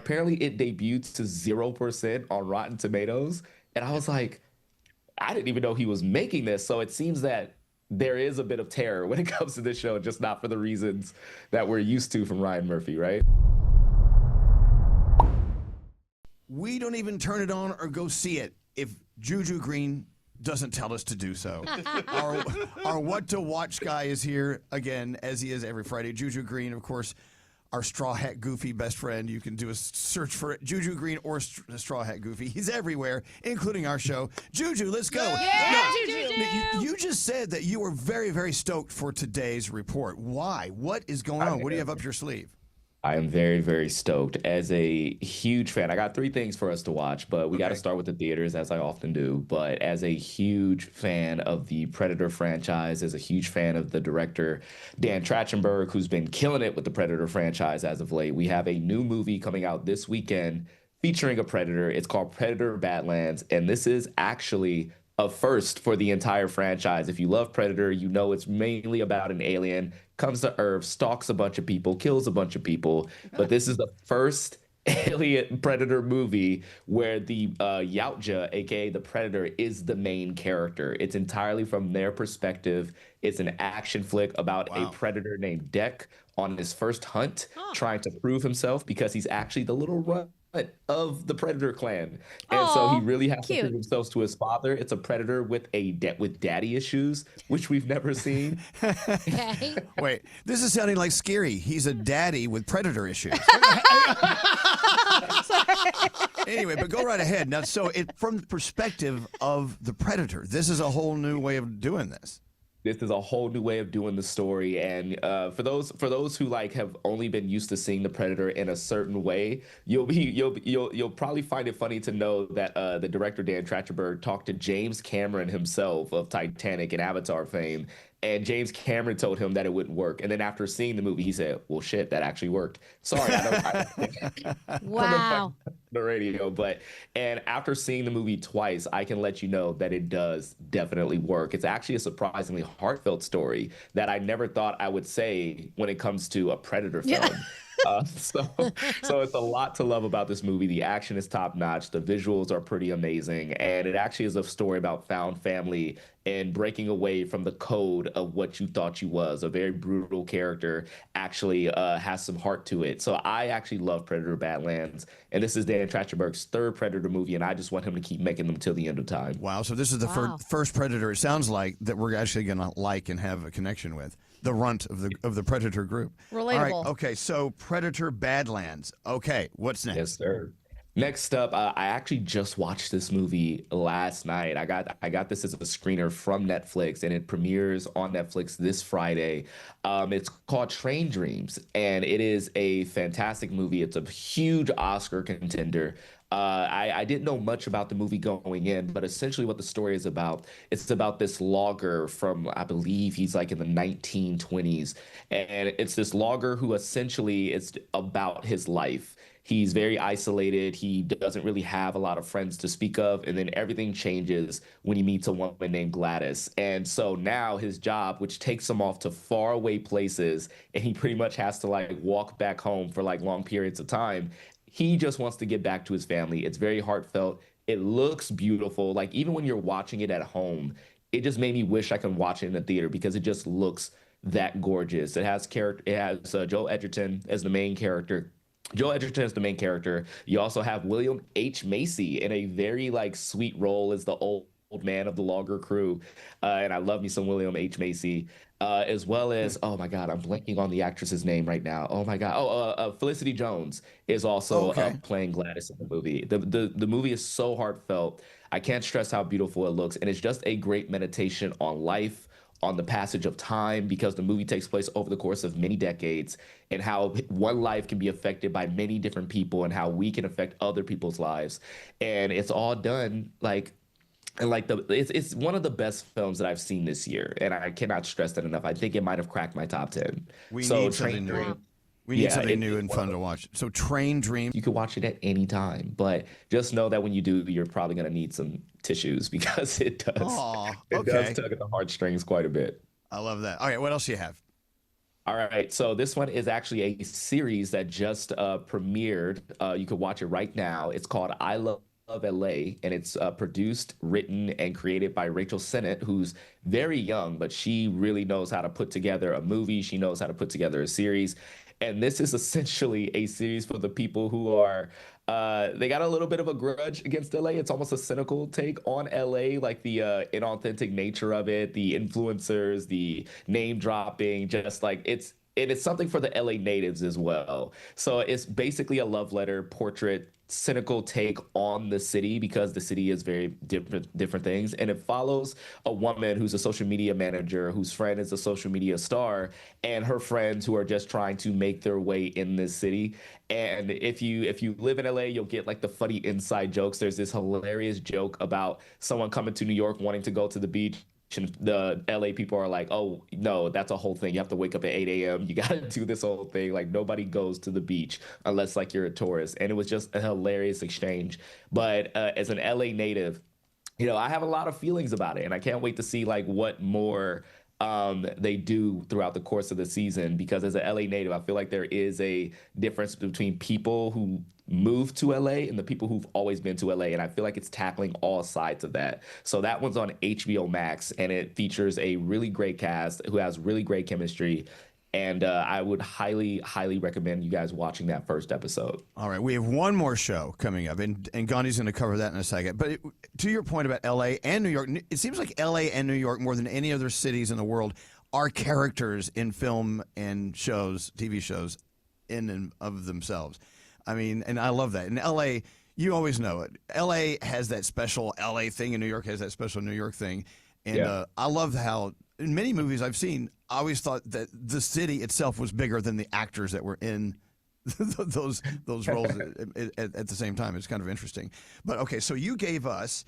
apparently it debuted to 0% on Rotten Tomatoes. And I was like, I didn't even know he was making this. So it seems that there is a bit of terror when it comes to this show, just not for the reasons that we're used to from Ryan Murphy, right? We don't even turn it on or go see it if Juju Green doesn't tell us to do so. Our What to Watch guy is here again, as he is every Friday. Juju Green, of course, our Straw Hat Goofy best friend. You can do a search for it, Juju Green or Straw Hat Goofy. He's everywhere, including our show. Juju, let's go. Yeah, Juju. You just said that you were very, very stoked for today's report. Why? What is going on? What do you have up your sleeve? I am very, very stoked. As a huge fan, I got three things for us to watch, but we got to start with the theaters, as I often do. But as a huge fan of the Predator franchise, as a huge fan of the director, Dan Trachtenberg, who's been killing it with the Predator franchise as of late, we have a new movie coming out this weekend featuring a Predator. It's called Predator Badlands, and this is actually a first for the entire franchise. If you love Predator, you know it's mainly about an alien, comes to Earth, stalks a bunch of people, kills a bunch of people. But this is the first alien Predator movie where the Yautja, aka the Predator, is the main character. It's entirely from their perspective. It's an action flick about a predator named Dek on his first hunt, trying to prove himself because he's actually the little runt of the Predator clan, and so he really has to prove himself to his father. It's a Predator with with daddy issues, which we've never seen. Okay. Wait, this is sounding like Scary. He's a daddy with Predator issues. Anyway, but go right ahead. Now, so from the perspective of the Predator, this is a whole new way of doing this. This is a whole new way of doing the story, and for those who like have only been used to seeing the Predator in a certain way, you'll probably find it funny to know that the director Dan Trachtenberg talked to James Cameron himself of Titanic and Avatar fame, and James Cameron told him that it wouldn't work. And then after seeing the movie, he said, "Well, shit, that actually worked." Sorry, Wow. the radio, and after seeing the movie twice, I can let you know that it does definitely work. It's actually a surprisingly heartfelt story that I never thought I would say when it comes to a Predator film. So it's a lot to love about this movie. The action is top notch. The visuals are pretty amazing. And it actually is a story about found family and breaking away from the code of what you thought you was. A very brutal character actually has some heart to it. So I actually love Predator Badlands. And this is Dan Trachtenberg's third Predator movie. And I just want him to keep making them till the end of time. Wow. So this is the first Predator, it sounds like, that we're actually going to like and have a connection with. The runt of the Predator group. Relatable. All right, okay, so Predator Badlands. Okay, what's next? Yes, sir. Next up, I actually just watched this movie last night. I got this as a screener from Netflix, and it premieres on Netflix this Friday. It's called Train Dreams, and it is a fantastic movie. It's a huge Oscar contender. I didn't know much about the movie going in, but essentially what the story is about, it's about this logger from, I believe he's like in the 1920s. And it's this logger who essentially it's about his life. He's very isolated. He doesn't really have a lot of friends to speak of. And then everything changes when he meets a woman named Gladys. And so now his job, which takes him off to faraway places, and he pretty much has to like walk back home for like long periods of time. He just wants to get back to his family. It's very heartfelt. It looks beautiful. Like even when you're watching it at home, it just made me wish I could watch it in the theater because it just looks that gorgeous. It has Joel Edgerton as the main character. Joel Edgerton is the main character. You also have William H. Macy in a very like sweet role as the old man of the logger crew. And I love me some William H. Macy. As well as, oh my God, I'm blanking on the actress's name right now. Oh my God. Felicity Jones is also playing Gladys in the movie. The movie is so heartfelt. I can't stress how beautiful it looks. And it's just a great meditation on life, on the passage of time, because the movie takes place over the course of many decades, and how one life can be affected by many different people and how we can affect other people's lives. And it's all done it's one of the best films that I've seen this year, and I cannot stress that enough. I think it might have cracked my top 10. We need something new. We need something new and fun to watch. So Train Dreams. You could watch it at any time, but just know that when you do, you're probably going to need some tissues because it does. It does tug at the heartstrings quite a bit. I love that. All right, what else do you have? All right, so this one is actually a series that just premiered. You can watch it right now. It's called I Love LA, and it's produced, written, and created by Rachel Sennett, who's very young, but she really knows how to put together a movie. She knows how to put together a series. And this is essentially a series for the people who are they got a little bit of a grudge against LA. It's almost a cynical take on LA, like the inauthentic nature of it, the influencers, the name dropping, just like it's something for the LA natives as well. So it's basically a love letter portrait, cynical take on the city because the city is very different things, and it follows a woman who's a social media manager whose friend is a social media star and her friends who are just trying to make their way in this city. And if you live in LA, you'll get like the funny inside jokes. There's this hilarious joke about someone coming to New York wanting to go to the beach, and the LA people are like, oh, no, that's a whole thing. You have to wake up at 8 a.m. You got to do this whole thing. Like, nobody goes to the beach unless, like, you're a tourist. And it was just a hilarious exchange. But as an LA native, I have a lot of feelings about it. And I can't wait to see, like, what more they do throughout the course of the season. Because as an LA native, I feel like there is a difference between people who moved to LA and the people who've always been to LA. And I feel like it's tackling all sides of that. So that one's on HBO Max, and it features a really great cast who has really great chemistry. And I would highly, highly recommend you guys watching that first episode. All right, we have one more show coming up, and Gandhi's going to cover that in a second. But to your point about L.A. and New York, it seems like L.A. and New York, more than any other cities in the world, are characters in film and shows, TV shows, in and of themselves. I mean, and I love that. In L.A., you always know it. L.A. has that special L.A. thing, and New York has that special New York thing. And I love how, in many movies I've seen, I always thought that the city itself was bigger than the actors that were in those roles at the same time. It's kind of interesting. But okay, so you gave us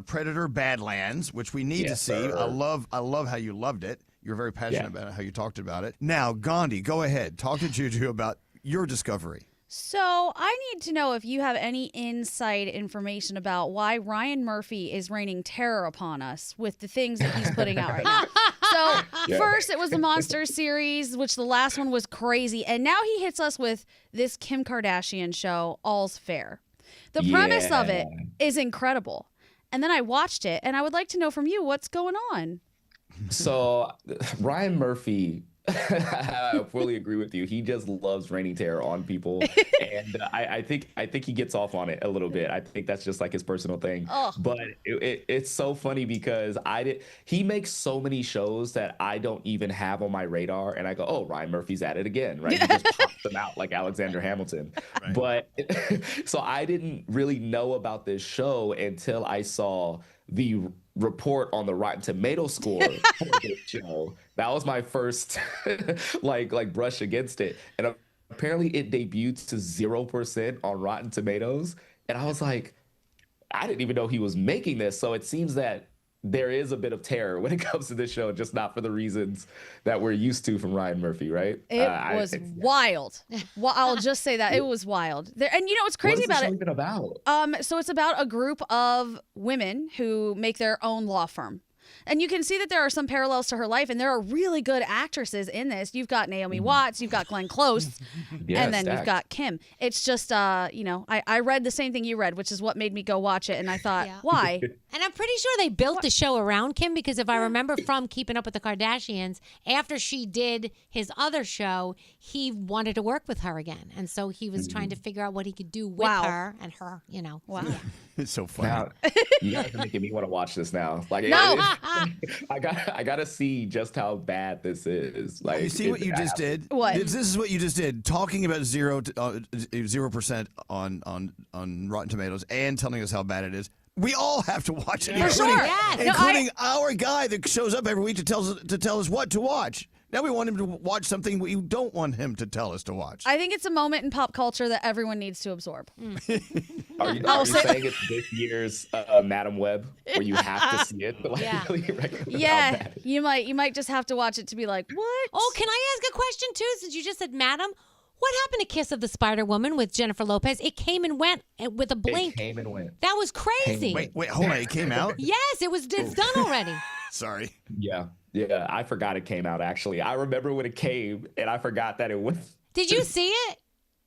Predator Badlands, which we need to see. Sir. I love how you loved it. You're very passionate about it, how you talked about it. Now, Gandhi, go ahead. Talk to Juju about your discovery. So I need to know if you have any inside information about why Ryan Murphy is raining terror upon us with the things that he's putting out right now. So first it was the Monster series, which the last one was crazy. And now he hits us with this Kim Kardashian show, All's Fair. The premise of it is incredible. And then I watched it, and I would like to know from you what's going on. So Ryan Murphy, I fully agree with you. He just loves raining terror on people, and I think he gets off on it a little bit. I think that's just like his personal thing. But it's so funny because he makes so many shows that I don't even have on my radar, and I go, oh, Ryan Murphy's at it again, right? He just pops them out like Alexander Hamilton. Right. But so I didn't really know about this show until I saw the report on the Rotten Tomato score for the show. That was my first like brush against it. And apparently it debuted to 0% on Rotten Tomatoes. And I was like, I didn't even know he was making this. So it seems that there is a bit of terror when it comes to this show, just not for the reasons that we're used to from Ryan Murphy, right? It was wild. Well, I'll just say that it was wild. And you know what's crazy about it? What is the show even about? So it's about a group of women who make their own law firm. And you can see that there are some parallels to her life, and there are really good actresses in this. You've got Naomi Watts, you've got Glenn Close, and then you've got Kim. It's just, I read the same thing you read, which is what made me go watch it, and I thought, why? And I'm pretty sure they built the show around Kim, because if I remember from Keeping Up with the Kardashians, after she did his other show, he wanted to work with her again. And so he was trying to figure out what he could do with her and her, Wow. So, It's so funny. Now, you guys are making me want to watch this now. Like, No. I gotta see just how bad this is. Like, You see what you just did? What? This is what you just did. Talking about 0% on Rotten Tomatoes and telling us how bad it is. We all have to watch it, For sure. Yes. including our guy that shows up every week to tell us what to watch. Now we want him to watch something we don't want him to tell us to watch. I think it's a moment in pop culture that everyone needs to absorb. Are you saying it's this year's Madam Web, where you have to see it? Like, really recommend how bad it is? You might just have to watch it to be like, what? Oh, can I ask a question too? Since you just said Madam, what happened to Kiss of the Spider Woman with Jennifer Lopez? It came and went with a blink. It came and went. That was crazy. Wait, hold on. It came out? Yes, it's done already. Sorry. Yeah. Yeah, I forgot it came out, actually. I remember when it came, and I forgot that it was. Did you see it?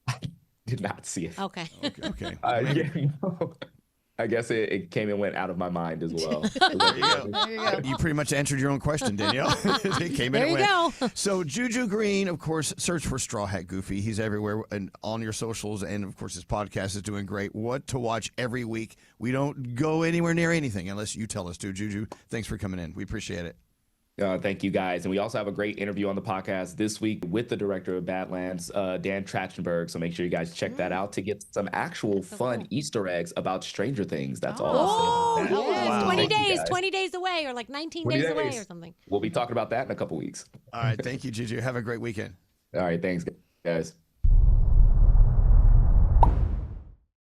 I did not see it. Okay. Okay. Yeah, no. I guess it came and went out of my mind as well. There you go. You pretty much answered your own question, Danielle. It came There and you went. go. So Juju Green, of course, search for Straw Hat Goofy. He's everywhere and on your socials, and of course his podcast is doing great. What to watch every week. We don't go anywhere near anything unless you tell us to. Juju, thanks for coming in. We appreciate it. Thank you, guys. And we also have a great interview on the podcast this week with the director of Badlands, Dan Trachtenberg. So make sure you guys check that out to get some actual fun Easter eggs about Stranger Things. That's all I'll say. Oh, yes. Wow. 20 Thank you, days, guys. 20 days away, or like 19 20 days away days. or something. We'll be talking about that in a couple weeks. All right. Thank you, Juju. Have a great weekend. All right. Thanks, guys.